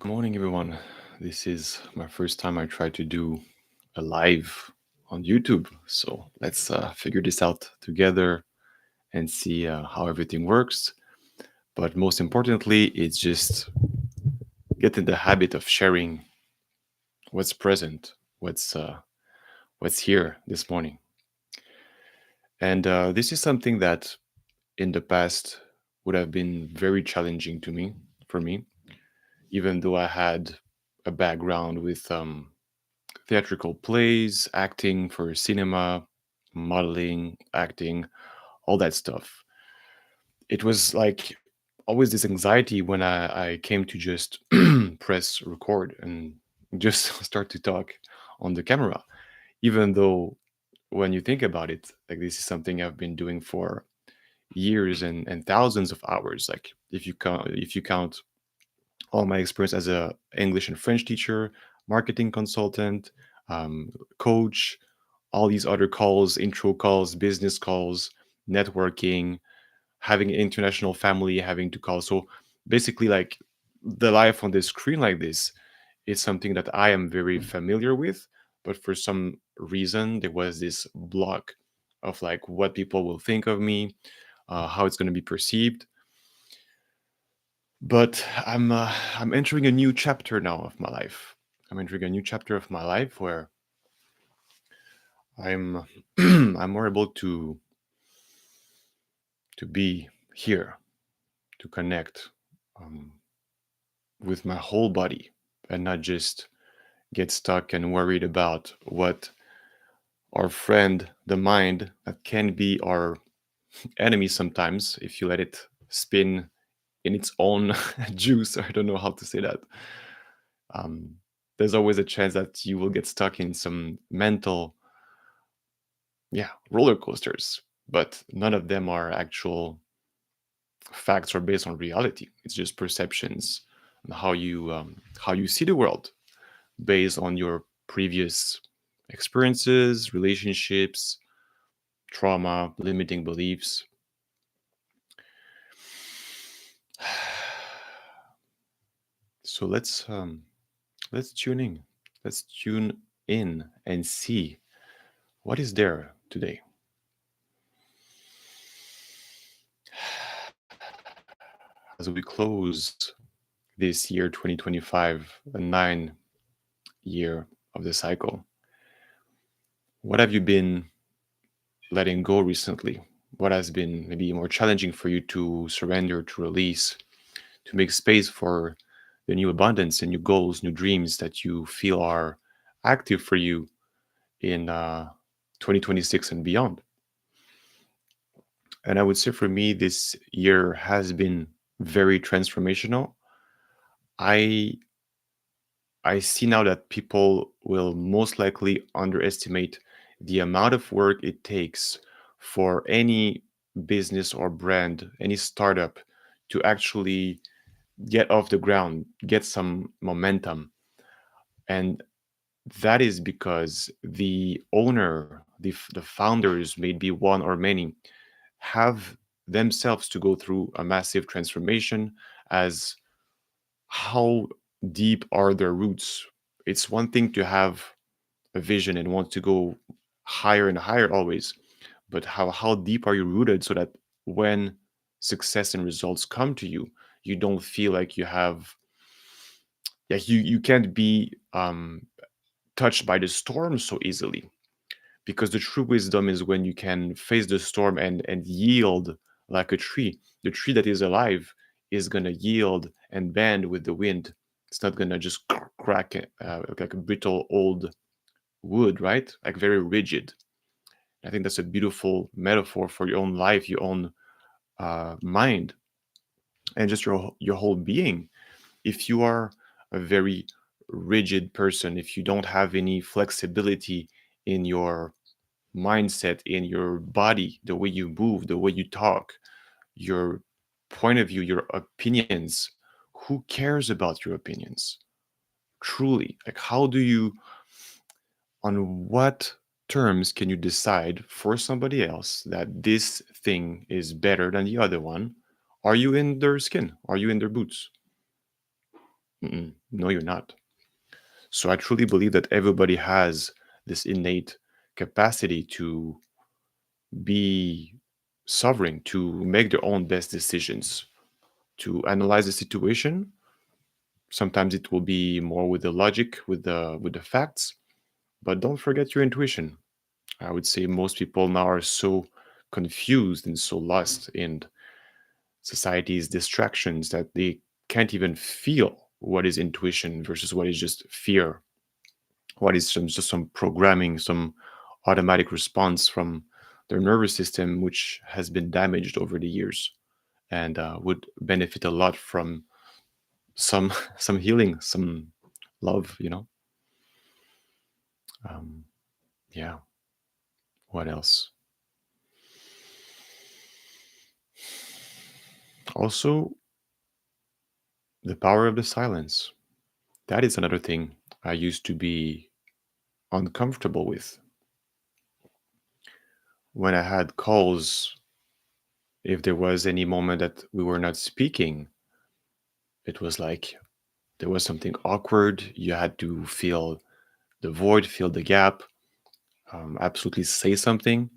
Good morning, everyone. This is my first time I try to do a live on YouTube. So let's figure this out together and see how everything works. But most importantly, it's just get in the habit of sharing what's present, what's here this morning. And this is something that in the past would have been very challenging for me, even though I had a background with theatrical plays, acting for cinema, modeling, acting, all that stuff. It was like always this anxiety when I came to just press record and just start to talk on the camera, even though when you think about it, like this is something I've been doing for years and thousands of hours. Like if you count all my experience as a English and French teacher, marketing consultant, coach, all these other calls, intro calls, business calls, networking, having an international family, having to call. So basically, like the life on the screen like this is something that I am very familiar with. But for some reason, there was this block of like what people will think of me, how it's going to be perceived. But I'm entering a new chapter now of my life. I'm entering a new chapter of my life where I'm I'm more able to be here, to connect um, with my whole body, and not just get stuck and worried about what our friend, the mind, that can be our enemy sometimes if you let it spin in its own juice. I don't know how to say that. Um, there's always a chance that you will get stuck in some mental, yeah, roller coasters, but none of them are actual facts or based on reality. It's just perceptions and how you see the world based on your previous experiences, relationships, trauma, limiting beliefs. So let's tune in. Let's tune in and see what is there today. As we close this year 2025, a 9 year of the cycle, what have you been letting go recently? What has been maybe more challenging for you to surrender, to release, to make space for the new abundance and new goals, new dreams that you feel are active for you in 2026 and beyond? And I would say for me, this year has been very transformational. I I see now that people will most likely underestimate the amount of work it takes for any business or brand, any startup to actually get off the ground, get some momentum. And that is because the owner, the founders, maybe one or many, have themselves to go through a massive transformation as how deep are their roots. It's one thing to have a vision and want to go higher and higher always, but how deep are you rooted so that when success and results come to you, you don't feel like you have, yeah, you can't be touched by the storm so easily, because the true wisdom is when you can face the storm and yield like a tree. The tree that is alive is going to yield and bend with the wind. It's not going to just crack like a brittle old wood, right? Like very rigid. I think that's a beautiful metaphor for your own life, your own mind, and just your whole being. If you are a very rigid person, if you don't have any flexibility in your mindset, in your body, the way you move, the way you talk, your point of view, your opinions, who cares about your opinions? Truly, like how do you, on what terms can you decide for somebody else that this thing is better than the other one? Are you in their skin? Are you in their boots? No, you're not. So I truly believe that everybody has this innate capacity to be sovereign, to make their own best decisions, to analyze the situation. Sometimes it will be more with the logic, with the facts, but don't forget your intuition. I would say most people now are so confused and so lost in society's distractions that they can't even feel what is intuition versus what is just fear, what is just some programming, some automatic response from their nervous system, which has been damaged over the years and would benefit a lot from some some healing, some love. Um, yeah. What else? Also, the power of the silence. That is another thing I used to be uncomfortable with when I had calls. If there was any moment that we were not speaking, it was like there was something awkward. You had to fill the void, fill the gap, absolutely say something.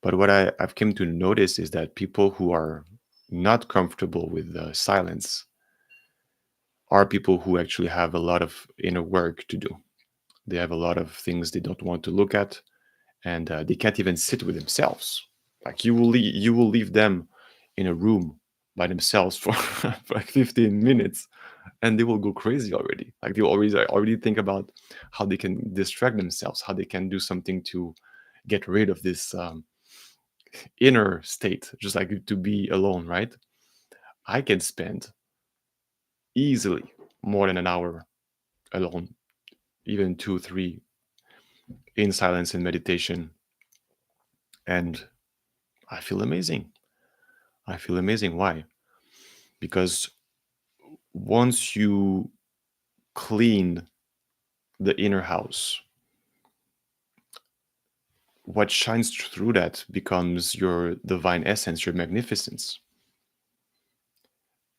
But what I've come to notice is that people who are not comfortable with silence are people who actually have a lot of inner work to do. They have a lot of things they don't want to look at, and they can't even sit with themselves. Like you will leave them in a room by themselves for, for like 15 minutes, and they will go crazy already. Like they already think about how they can distract themselves, how they can do something to get rid of this inner state, just like to be alone, right? I can spend easily more than an hour alone, even 2, 3, in silence and meditation, and I feel amazing. I feel amazing. Why? Because once you clean the inner house, what shines through that becomes your divine essence, your magnificence.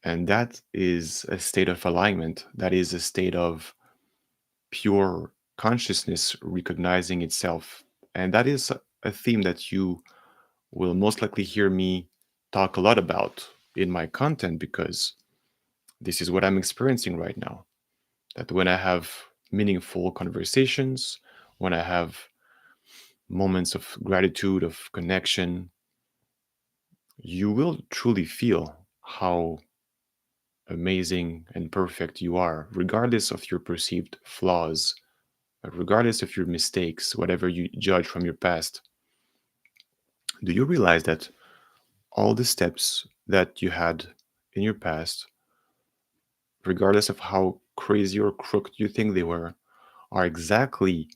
And that is a state of alignment. That is a state of pure consciousness recognizing itself. And that is a theme that you will most likely hear me talk a lot about in my content because this is what I'm experiencing right now. That when I have meaningful conversations, when I have moments of gratitude, of connection, you will truly feel how amazing and perfect you are, regardless of your perceived flaws, regardless of your mistakes, whatever you judge from your past. Do you realize that all the steps that you had in your past, regardless of how crazy or crooked you think they were, are exactly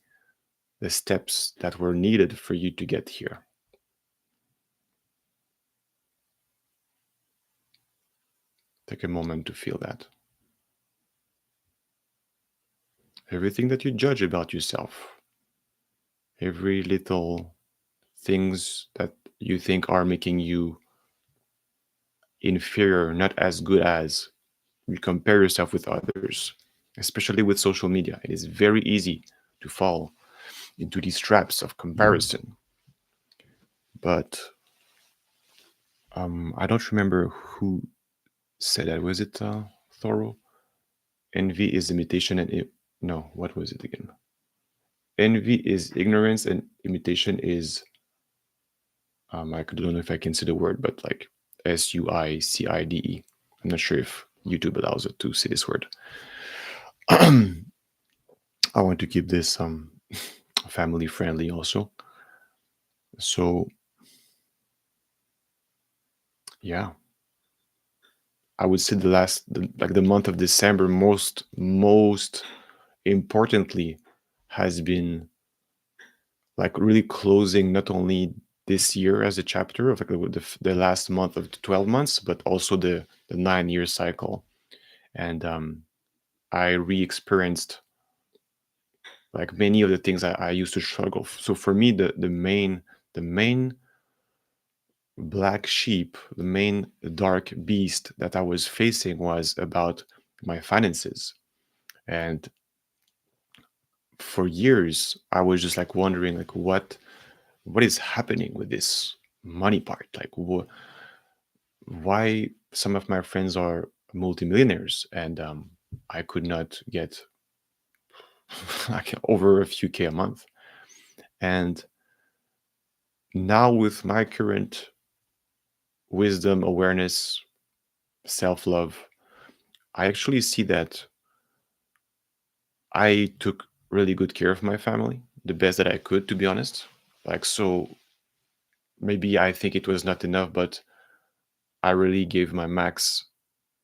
the steps that were needed for you to get here? Take a moment to feel that. Everything that you judge about yourself, every little things that you think are making you inferior, not as good as, you compare yourself with others, especially with social media. It is very easy to fall into these traps of comparison. But I don't remember who said that. Was it Thoreau? Envy is imitation and no, what was it again? Envy is ignorance and imitation is I don't know if I can say the word, but like Suicide. I'm not sure if YouTube allows it to say this word. I want to keep this family friendly also. So yeah, I would say the month of December most importantly has been like really closing not only this year as a chapter of like the last month of the 12 months, but also the 9 year cycle. And I re-experienced like many of the things I used to struggle. So for me, the main black sheep, the main dark beast that I was facing was about my finances. And for years, I was just like wondering, like, what is happening with this money part? Like, why some of my friends are multimillionaires and I could not get like over a few K a month. And now, with my current wisdom, awareness, self love, I actually see that I took really good care of my family, the best that I could, to be honest. Like, so maybe I think it was not enough, but I really gave my max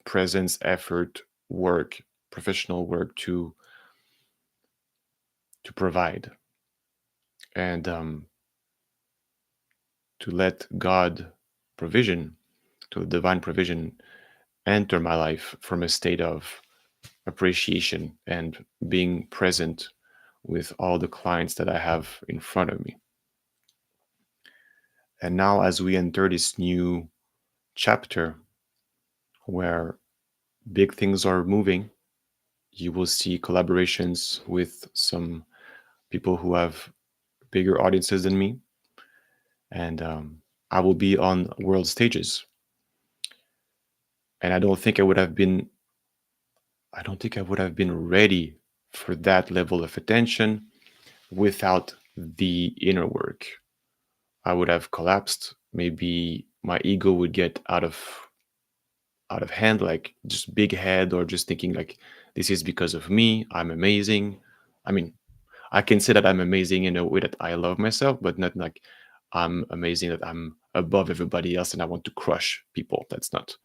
presence, effort, work, professional work to provide and to let God provision, to divine provision, enter my life from a state of appreciation and being present with all the clients that I have in front of me. And now, as we enter this new chapter where big things are moving, you will see collaborations with some people who have bigger audiences than me. And I will be on world stages. And I don't think I would have been ready for that level of attention without the inner work. I would have collapsed. Maybe my ego would get out of hand, like just big head, or just thinking like this is because of me. I'm amazing. I mean, I can say that I'm amazing in a way that I love myself, but not like I'm amazing that I'm above everybody else and I want to crush people. That's not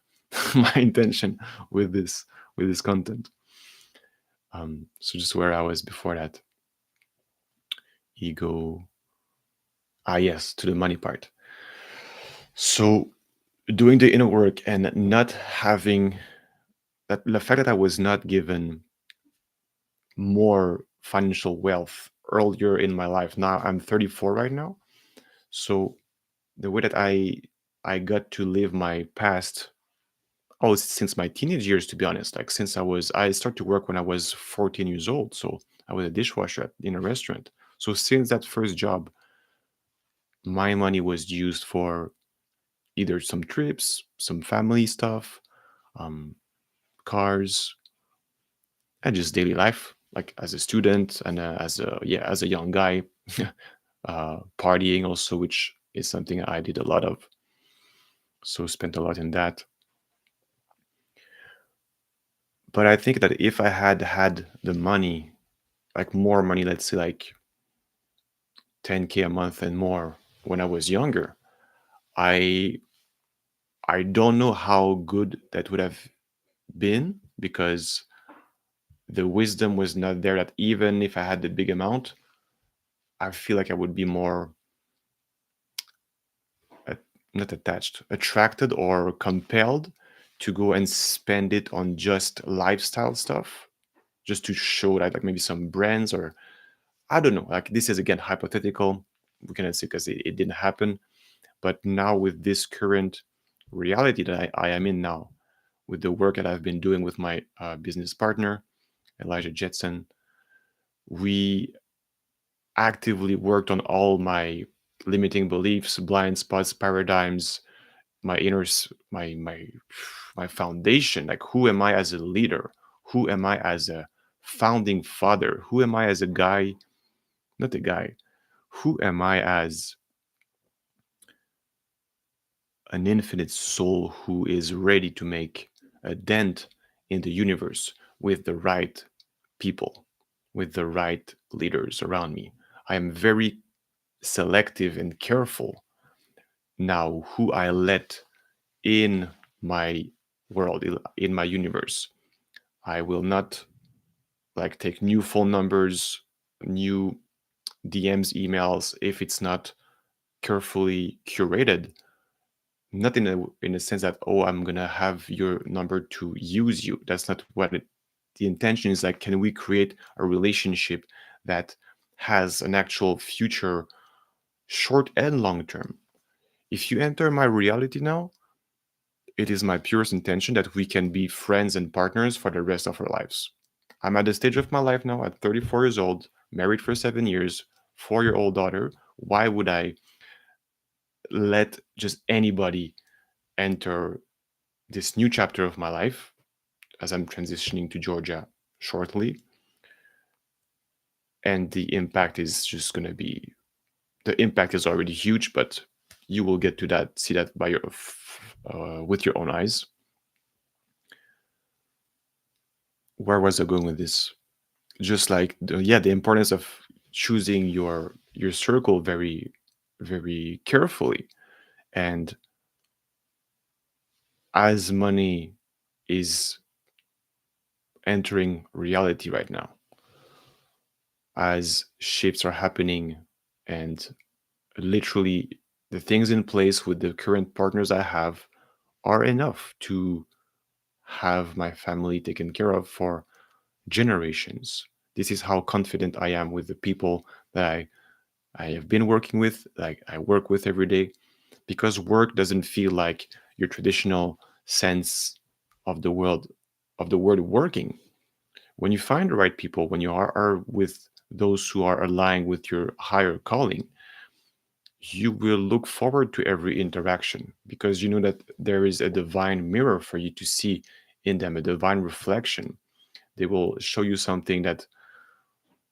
my intention with this content. So just where I was before that ego. Ah, yes, to the money part. So doing the inner work and not having that, the fact that I was not given more financial wealth earlier in my life. Now I'm 34 right now. So the way that I got to live my past, oh, since my teenage years, to be honest, like since I started to work when I was 14 years old. So I was a dishwasher in a restaurant. So since that first job, my money was used for either some trips, some family stuff, um, cars, and just daily life, like as a student and as a young guy, partying also, which is something I did a lot of. So spent a lot in that. But I think that if I had had the money, like more money, let's say like 10K a month and more when I was younger, I I don't know how good that would have been because the wisdom was not there that even if I had the big amount, I feel like I would be more uh, not attached, attracted or compelled to go and spend it on just lifestyle stuff, just to show that like maybe some brands or I don't know. Like this is again hypothetical. We cannot say because it didn't happen. But now with this current reality that I am in now, with the work that I've been doing with my business partner, Elijah Jetson, we actively worked on all my limiting beliefs, blind spots, paradigms, my my foundation. Like who am I as a leader? Who am I as a founding father? Who am I as a guy? Not a guy. Who am I as an infinite soul who is ready to make a dent in the universe with the right people, with the right leaders around me? I am very selective and careful now who I let in my world, in my universe. I will not like take new phone numbers, new DMs, emails if it's not carefully curated. Not in a sense that, oh, I'm gonna have your number to use you. That's not what it. The intention is like, can we create a relationship that has an actual future, short and long term? If you enter my reality now, it is my purest intention that we can be friends and partners for the rest of our lives. I'm at the stage of my life now at 34 years old, married for 7 years, 4-year-old daughter. Why would I let just anybody enter this new chapter of my life as I'm transitioning to Georgia shortly? And the impact is just going to be, the impact is already huge, but you will get to that, see that by with your own eyes. Where was I going with this? Just like the importance of choosing your circle very, very carefully. And as money is entering reality right now, as shifts are happening, and literally the things in place with the current partners I have are enough to have my family taken care of for generations. This is how confident I am with the people that I have been working with, like I work with every day, because work doesn't feel like your traditional sense of the world of the word working. When you find the right people, when you are with those who are aligned with your higher calling, you will look forward to every interaction because you know that there is a divine mirror for you to see in them, a divine reflection. They will show you something that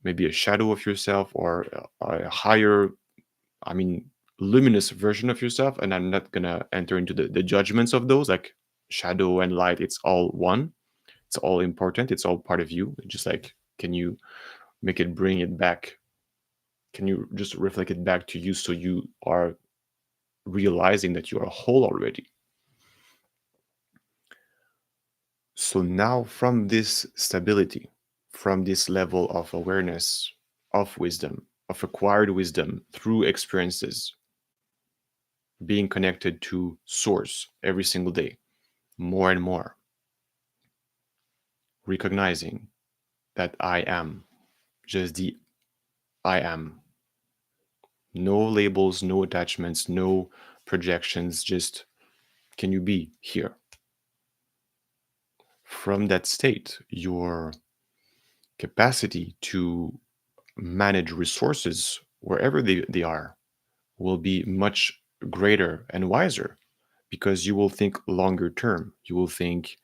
maybe a shadow of yourself or a higher, I mean, luminous version of yourself. And I'm not going to enter into the judgments of those, like shadow and light. It's all one, it's all important, it's all part of you. Just like, can you make it, bring it back? Can you just reflect it back to you so you are realizing that you are whole already? So now, from this stability, from this level of awareness, of wisdom, of acquired wisdom through experiences, being connected to source every single day, more and more, recognizing that I am just the I am. No labels, no attachments, no projections, just can you be here? From that state, your capacity to manage resources wherever they are will be much greater and wiser because you will think longer term. You will think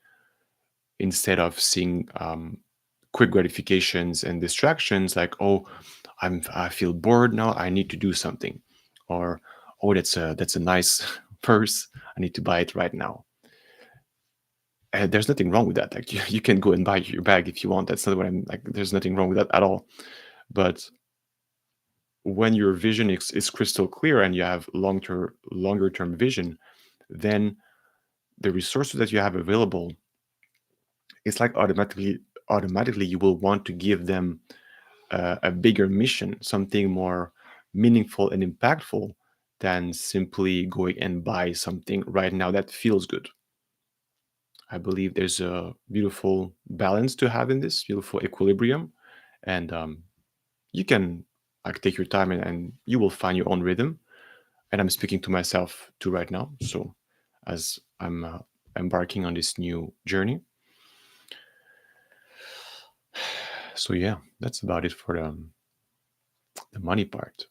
instead of seeing quick gratifications and distractions like, oh, I feel bored now, I need to do something, or oh, that's a nice purse, I need to buy it right now. And there's nothing wrong with that. Like you can go and buy your bag if you want. That's not what I'm like. There's nothing wrong with that at all. But when your vision is crystal clear and you have longer term vision, then the resources that you have available, it's like automatically you will want to give them a bigger mission, something more meaningful and impactful than simply going and buy something right now that feels good. I believe there's a beautiful balance to have in this, beautiful equilibrium, and you can like take your time and you will find your own rhythm. And I'm speaking to myself too right now. So as I'm embarking on this new journey, so yeah, that's about it for the money part.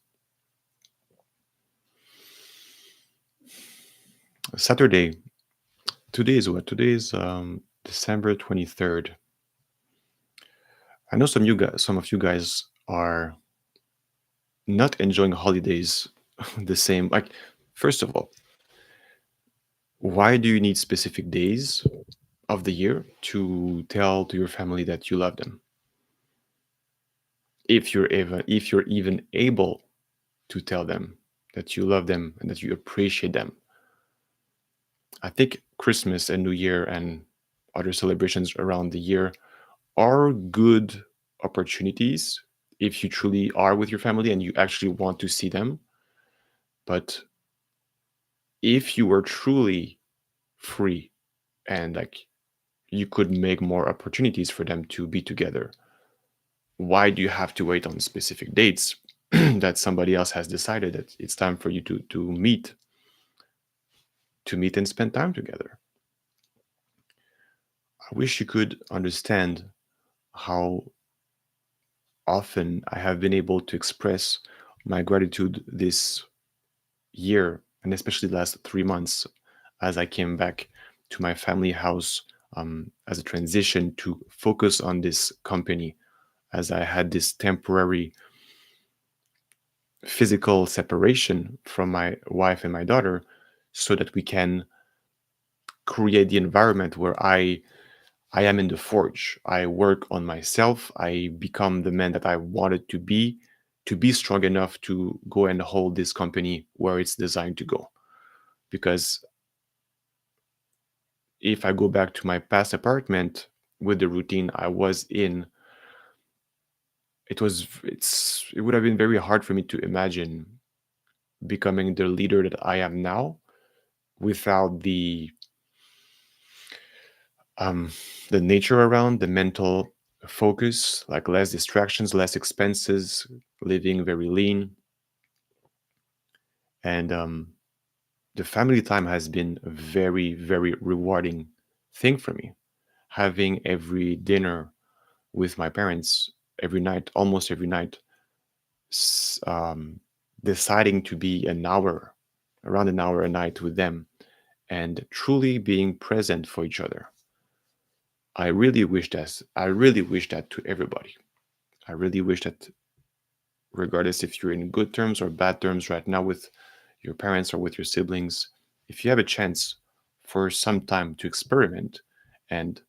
Saturday. Today is what? Today is December 23rd. I know some of you guys are not enjoying holidays the same. Like, first of all, why do you need specific days of the year to tell to your family that you love them? If you're even able to tell them that you love them and that you appreciate them. I think Christmas and New Year and other celebrations around the year are good opportunities if you truly are with your family and you actually want to see them. But if you were truly free and like you could make more opportunities for them to be together, why do you have to wait on specific dates that somebody else has decided that it's time for you to meet and spend time together? I wish you could understand how often I have been able to express my gratitude this year, and especially the last 3 months, as I came back to my family house as a transition to focus on this company, as I had this temporary physical separation from my wife and my daughter, so that we can create the environment where I am in the forge. I work on myself. I become the man that I wanted to be strong enough to go and hold this company where it's designed to go. Because if I go back to my past apartment with the routine I was in, it would have been very hard for me to imagine becoming the leader that I am now without um the nature around, the mental focus, like less distractions, less expenses, living very lean. And the family time has been a very, very rewarding thing for me. Having every dinner with my parents every night, almost every night, s- um, deciding to be an hour, around an hour a night with them, and truly being present for each other. I really wish that to everybody. I really wish that, regardless if you're in good terms or bad terms right now with your parents or with your siblings, if you have a chance for some time to experiment and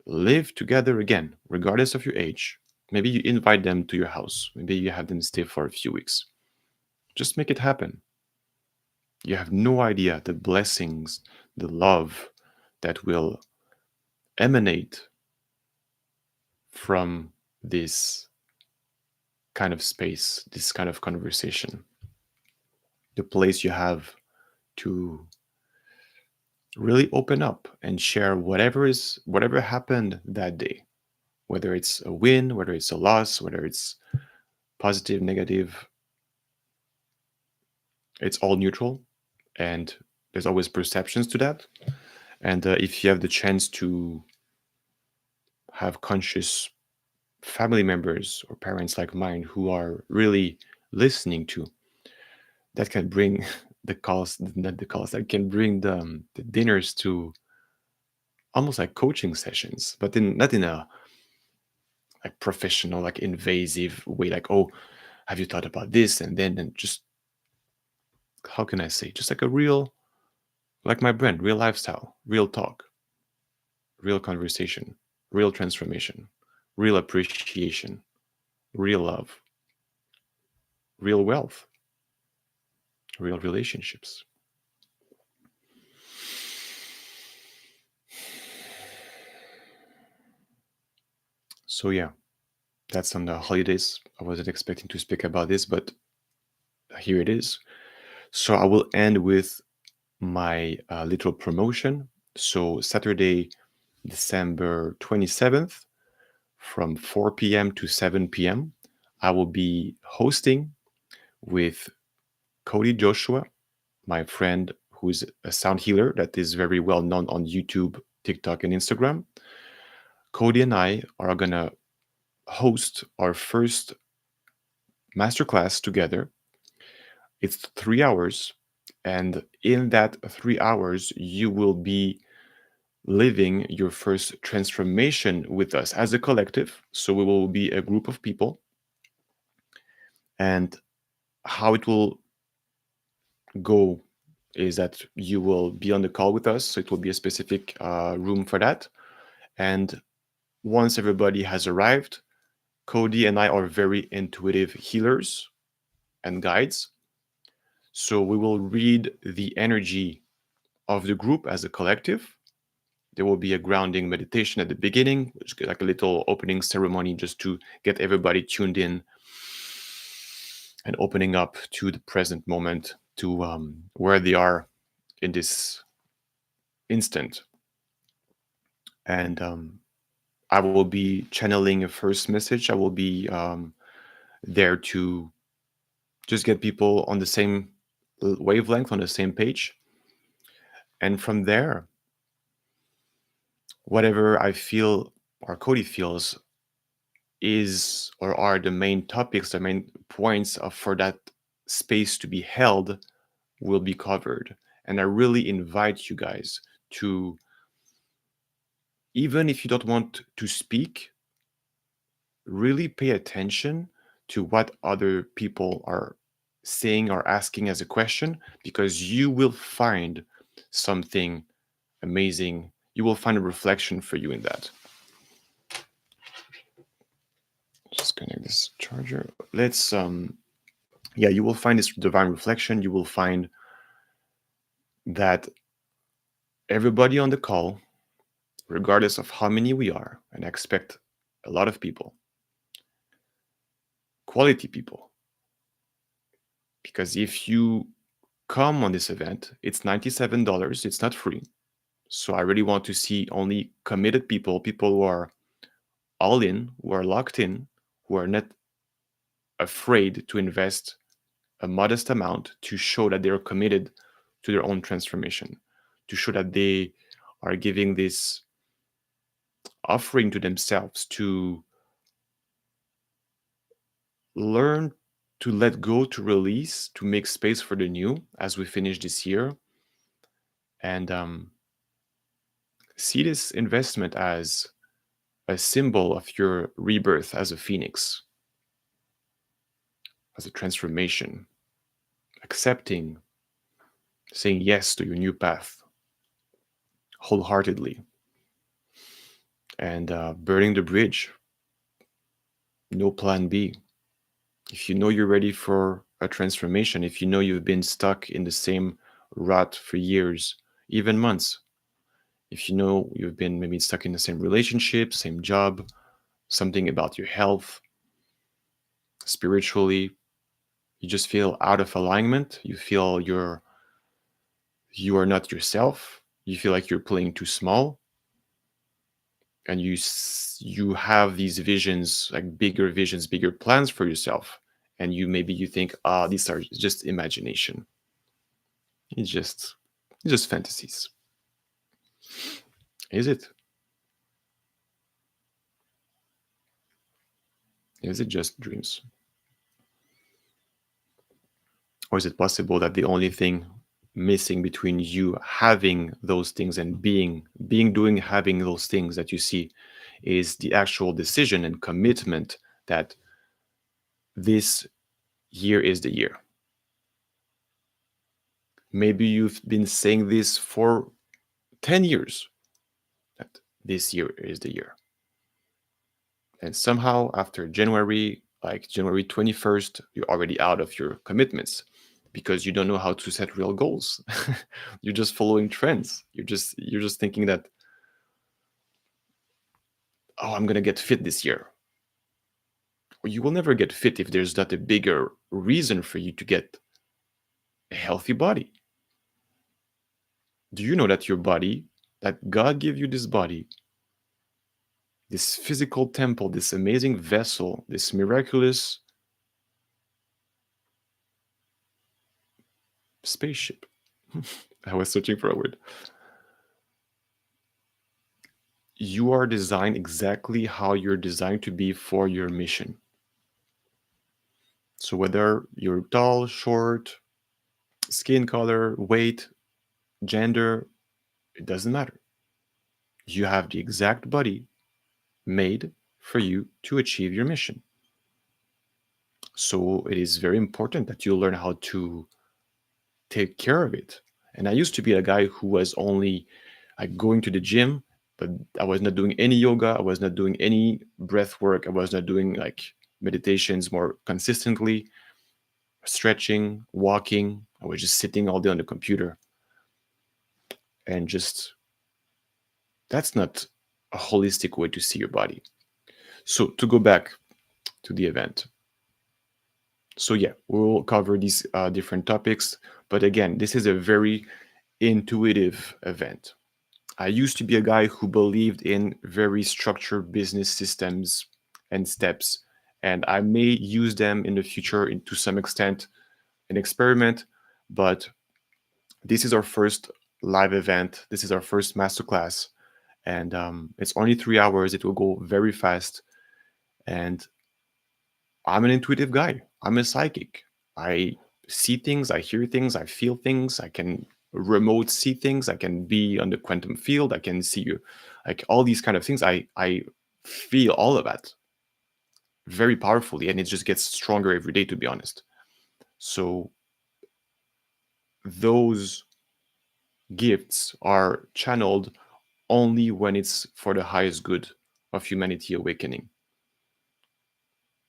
live together again, regardless of your age, maybe you invite them to your house, maybe you have them stay for a few weeks. Just make it happen. You have no idea the blessings, the love that will emanate from this kind of space, this kind of conversation. The place you have to really open up and share whatever happened that day, whether it's a win, whether it's a loss, whether it's positive, negative, it's all neutral, and there's always perceptions to that. And if you have the chance to have conscious family members or parents like mine who are really listening to, that can bring the calls, not the calls, that can bring the dinners to almost like coaching sessions, but not in a like professional, like invasive way, like, oh, have you thought about this? And just, how can I say, just like a real, like my brand, real lifestyle, real talk, real conversation, real transformation, real appreciation, real love, real wealth, real relationships. So yeah, that's on the holidays. I wasn't expecting to speak about this, but here it is. So I will end with my little promotion. So Saturday, December 27th, from 4 p.m. to 7 p.m., I will be hosting with Cody Joshua, my friend who is a sound healer that is very well known on YouTube, TikTok, and Instagram. Cody and I are going to host our first masterclass together. It's 3 hours. And in that 3 hours, you will be living your first transformation with us as a collective. So we will be a group of people. And how it will go is that you will be on the call with us. So it will be a specific room for that. And once everybody has arrived, Cody and I are very intuitive healers and guides. So we will read the energy of the group as a collective. There will be a grounding meditation at the beginning, which is like a little opening ceremony just to get everybody tuned in and opening up to the present moment, to where they are in this instant. And I will be channeling a first message. I will be there to just get people on the same wavelength, on the same page. And from there, whatever I feel or Cody feels is or are the main topics, the main points of, for that space to be held will be covered. And I really invite you guys to, even if you don't want to speak, really pay attention to what other people are saying or asking as a question, because you will find something amazing. You will find a reflection for you in that. Just connect this charger. Let's yeah, you will find this divine reflection. You will find that everybody on the call, regardless of how many we are, and I expect a lot of people, quality people, because if you come on this event, it's $97. It's not free. So I really want to see only committed people, people who are all in, who are locked in, who are not afraid to invest a modest amount to show that they're committed to their own transformation, to show that they are giving this offering to themselves to learn to let go, to release, to make space for the new as we finish this year. And see this investment as a symbol of your rebirth as a phoenix, as a transformation, accepting, saying yes to your new path wholeheartedly, and burning the bridge. No plan B. If you know you're ready for a transformation, if you know you've been stuck in the same rut for years, even months, if you know you've been maybe stuck in the same relationship, same job, something about your health, spiritually, you just feel out of alignment, you feel you are not yourself, you feel like you're playing too small, and you have these visions, like bigger visions, bigger plans for yourself, and you think, these are just imagination. It's just fantasies. Is it? Is it just dreams? Or is it possible that the only thing missing between you having those things and doing having those things that you see is the actual decision and commitment that this year is the year? Maybe you've been saying this for 10 years, that this year is the year. And somehow after January, like January 21st, you're already out of your commitments because you don't know how to set real goals. You're just following trends. You're just thinking that, oh, I'm going to get fit this year. You will never get fit if there's not a bigger reason for you to get a healthy body. Do you know that your body, that God gave you this body, this physical temple, this amazing vessel, this miraculous spaceship? I was searching for a word. You are designed exactly how you're designed to be for your mission. So whether you're tall, short, skin color, weight, gender, it doesn't matter. You have the exact body made for you to achieve your mission. So it is very important that you learn how to take care of it. And I used to be a guy who was only like going to the gym, but I was not doing any yoga. I was not doing any breath work. I was not doing like meditations more consistently, stretching, walking. I was just sitting all day on the computer. And just, that's not a holistic way to see your body. So to go back to the event. So yeah, we'll cover these different topics. But again, this is a very intuitive event. I used to be a guy who believed in very structured business systems and steps, and I may use them in the future to some extent, an experiment, but this is our first live event. This is our first masterclass, And it's only 3 hours. It will go very fast. And I'm an intuitive guy. I'm a psychic. I see things, I hear things, I feel things. I can remote see things. I can be on the quantum field. I can see you, like all these kind of things. I feel all of that very powerfully, and it just gets stronger every day, to be honest. So those gifts are channeled only when it's for the highest good of humanity awakening.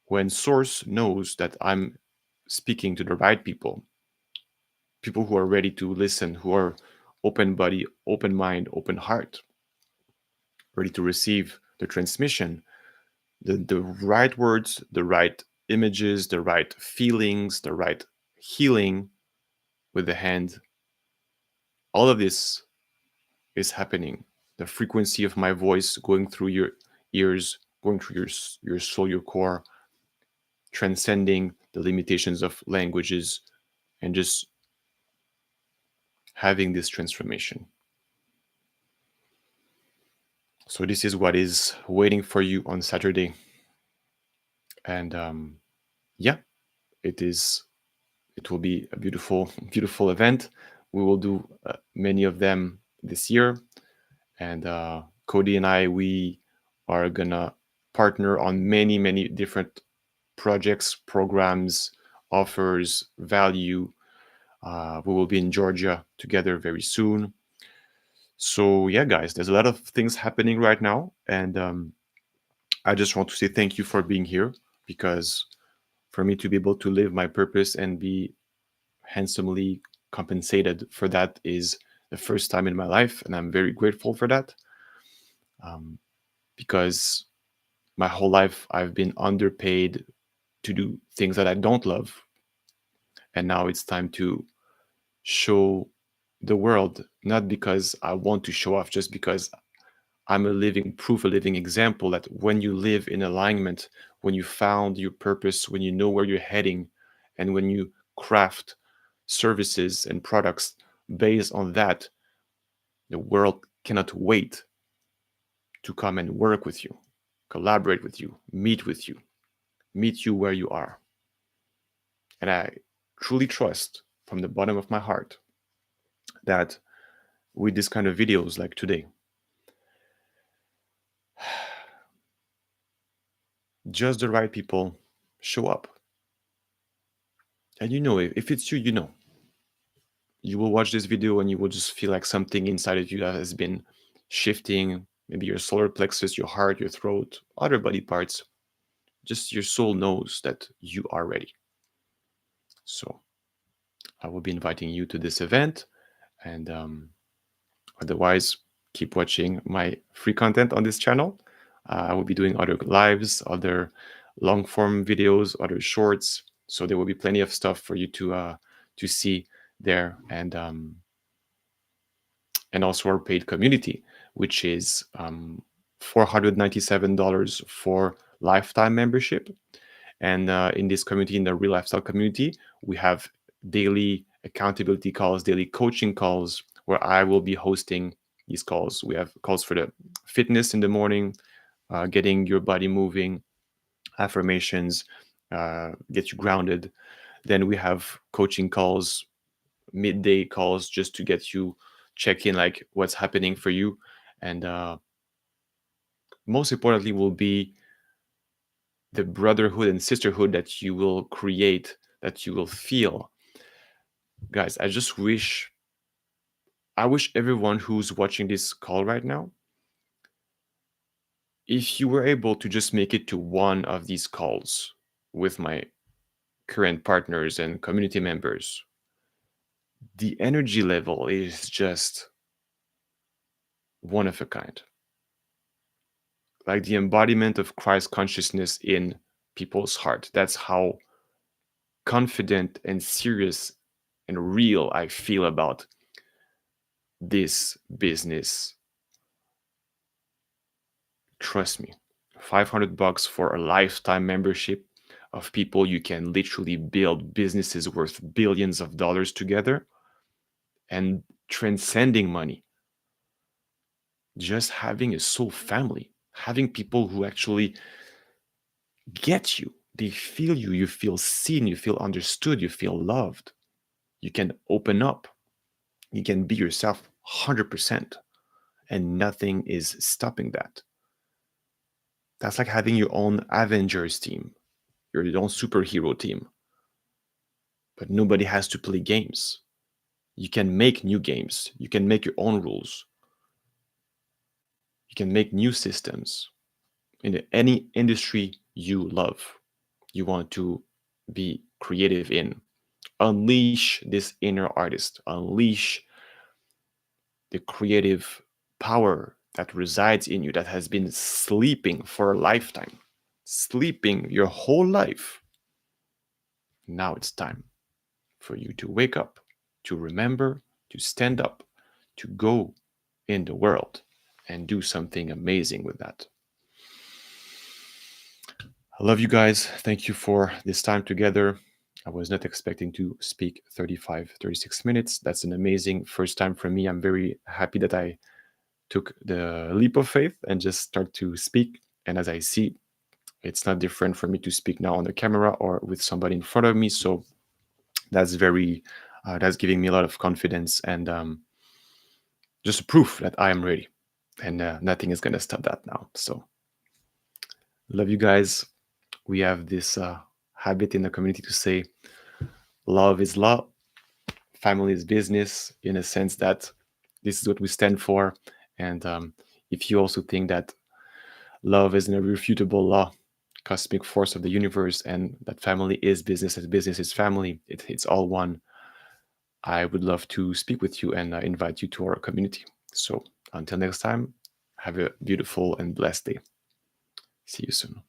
When Source knows that I'm speaking to the right people who are ready to listen, who are open body, open mind, open heart, ready to receive the transmission, the right words, the right images, the right feelings, the right healing with the hand, all of this is happening. The frequency of my voice going through your ears, going through your soul, your core, transcending the limitations of languages, and just having this transformation. So this is what is waiting for you on Saturday, and yeah, it is. It will be a beautiful, beautiful event. We will do many of them this year, and Cody and we are gonna partner on many, many different projects, programs, offers, value. We will be in Georgia together very soon. So yeah, guys, there's a lot of things happening right now, and I just want to say thank you for being here, because for me to be able to live my purpose and be handsomely compensated for that is the first time in my life, and I'm very grateful for that. Um, because my whole life I've been underpaid to do things that I don't love, and now it's time to show the world, not because I want to show off, just because I'm a living proof, a living example that when you live in alignment, when you found your purpose, when you know where you're heading, and when you craft services and products based on that, the world cannot wait to come and work with you, collaborate with you, meet you where you are. And I truly trust from the bottom of my heart that with this kind of videos like today, just the right people show up. And you know, if it's you, you will watch this video and you will just feel like something inside of you that has been shifting, maybe your solar plexus, your heart, your throat, other body parts. Just your soul knows that you are ready. So I will be inviting you to this event, and otherwise, keep watching my free content on this channel. I will be doing other lives, other long form videos, other shorts. So there will be plenty of stuff for you to see there, and also our paid community, which is $497 for lifetime membership. And in this community, in the Real Lifestyle community, we have daily accountability calls, daily coaching calls, where I will be hosting these calls. We have calls for the fitness in the morning, getting your body moving, affirmations, get you grounded. Then we have coaching calls, midday calls, just to get you check in, like what's happening for you. And most importantly, will be the brotherhood and sisterhood that you will create, that you will feel. Guys, I wish everyone who's watching this call right now, if you were able to just make it to one of these calls with my current partners and community members, the energy level is just one of a kind. Like the embodiment of Christ consciousness in people's heart. That's how confident and serious and real I feel about this business. Trust me, $500 for a lifetime membership of people you can literally build businesses worth billions of dollars together, and transcending money. just having a soul family, having people who actually get you, they feel you, you feel seen, you feel understood, you feel loved. You can open up, you can be yourself 100%, and nothing is stopping that. That's like having your own Avengers team, your own superhero team, but nobody has to play games. You can make new games, you can make your own rules, you can make new systems in any industry you love, you want to be creative in. Unleash this inner artist, unleash the creative power that resides in you that has been sleeping for a lifetime, sleeping your whole life. Now it's time for you to wake up, to remember, to stand up, to go in the world and do something amazing with that. I love you guys. Thank you for this time together. I was not expecting to speak 35, 36 minutes. That's an amazing first time for me. I'm very happy that I took the leap of faith and just start to speak. And as I see, it's not different for me to speak now on the camera or with somebody in front of me. So that's giving me a lot of confidence and just a proof that I am ready. And nothing is going to stop that now. So love you guys. We have this habit in the community to say love is law, family is business, in a sense that this is what we stand for. And if you also think that love is an irrefutable law, cosmic force of the universe, and that family is business, and business is family, it's all one, I would love to speak with you and invite you to our community. So until next time, have a beautiful and blessed day. See you soon.